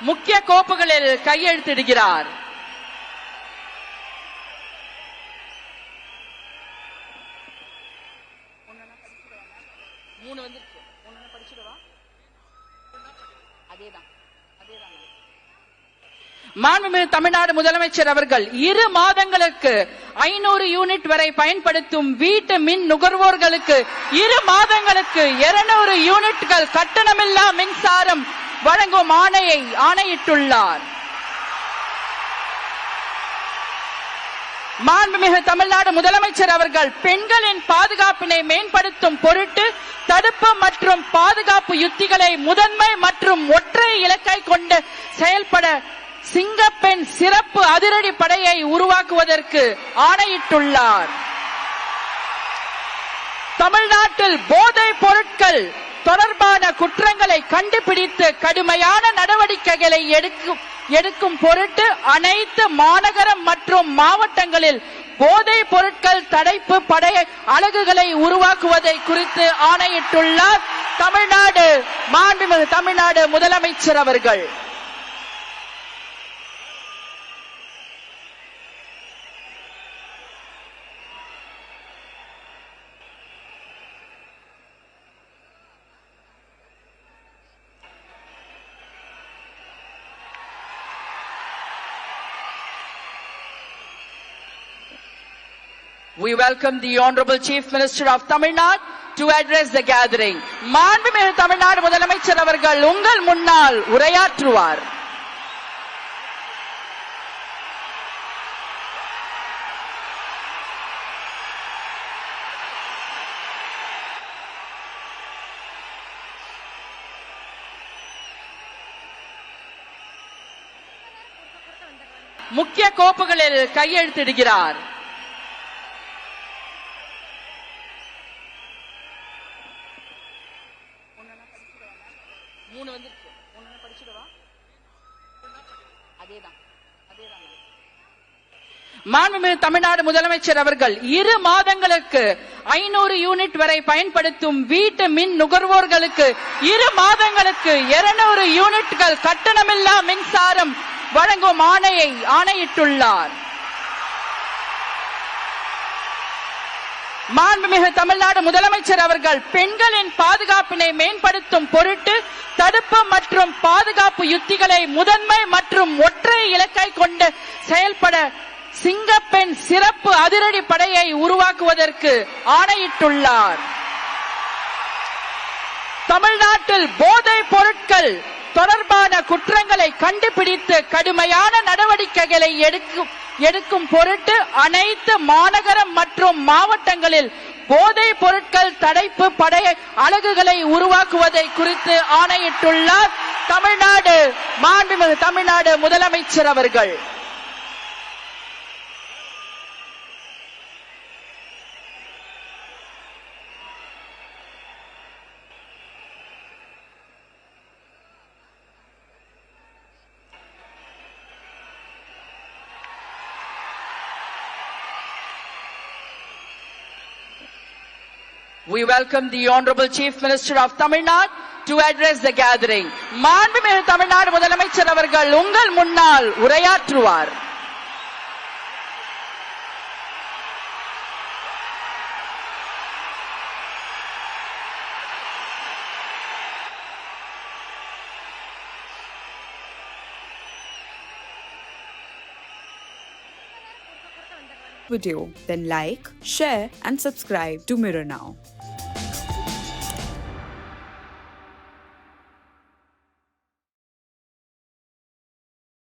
முக்கிய கோப்புகளில் கையெழுத்திடுகிறார். மாண்புமிகு தமிழ்நாடு முதலமைச்சர் அவர்கள் 2 மாதங்களுக்கு 500 யூனிட் வரை பயன்படுத்தும் வீட்டு மின் நுகர்வோர்களுக்கு 2 மாதங்களுக்கு 200 யூனிட்கள் கட்டணமில்லா மின்சாரம் வழங்கும் ஆணையிட்டுள்ளார். மாண்புமிகு தமிழ்நாடு முதலமைச்சர் அவர்கள் பெண்களின் பாதுகாப்பினை மேம்படுத்தும் பொருட்டு தடுப்பு மற்றும் பாதுகாப்பு யுத்திகளை முதன்மை மற்றும் ஒற்றை இலக்காய் கொண்டு செயல்பட சிங்கப்பெண் சிறப்பு அதிரடி படையை உருவாக்குவதற்கு ஆணையிட்டுள்ளார். தமிழ்நாட்டில் போதைப் பொருட்கள் தொடர்பான குற்றங்களை கண்டுபிடித்து கடுமையான நடவடிக்கைகளை எடுக்கும் பொருட்டு அனைத்து மாநகரம் மற்றும் மாவட்டங்களில் போதைப் பொருட்கள் தடுப்பு படை அலகுகளை உருவாக்குவதை குறித்து ஆணையிட்டுள்ளார் மாண்புமிகு தமிழ்நாடு முதலமைச்சர் அவர்கள். We welcome the Honorable Chief Minister of Tamil Nadu to address the gathering. மாண்புமிகு தமிழ்நாடு முதலமைச்சர் அவர்கள் உங்கள் முன்னால் உரையாற்றுவார். முக்கிய கோப்புகளில் கையெழுத்திடுகிறார். மாண்புமிகு தமிழ்நாடு முதலமைச்சர் அவர்கள் 2 மாதங்களுக்கு 500 யூனிட் வரை பயன்படுத்தும் வீட்டு மின் நுகர்வோர்களுக்கு 2 மாதங்களுக்கு 200 யூனிட்கள் கட்டணமில்லா மின்சாரம் வழங்கும் ஆணையிட்டுள்ளார். மாண்புமிகு தமிழ்நாடு முதலமைச்சர் அவர்கள் பெண்களின் பாதுகாப்பினை மேம்படுத்தும் பொருட்டு தடுப்பு மற்றும் பாதுகாப்பு யுத்திகளை முதன்மை மற்றும் ஒற்றை இலக்காய் கொண்டு செயல்பட சிங்கப்பெண் சிறப்பு அதிரடி படையை உருவாக்குவதற்கு ஆணையிட்டுள்ளார். தமிழ்நாட்டில் போதைப் பொருட்கள் தொடர்பான குற்றங்களை கண்டுபிடித்து கடுமையான நடவடிக்கைகளை எடுக்கும் பொருட்டு அனைத்து மாநகரம் மற்றும் மாவட்டங்களில் போதைப் பொருட்கள் தடுப்பு படை அலகுகளை உருவாக்குவதை குறித்து ஆணையிட்டுள்ளார் மாண்புமிகு தமிழ்நாடு முதலமைச்சர் அவர்கள். We welcome the Honorable Chief Minister of Tamil Nadu to address the gathering. மாண்புமிகு தமிழ்நாடு முதலமைச்சர் அவர்கள் உங்கள் முன்னால் உரையாற்றுவார். Video, then like, share and subscribe to Mirror Now.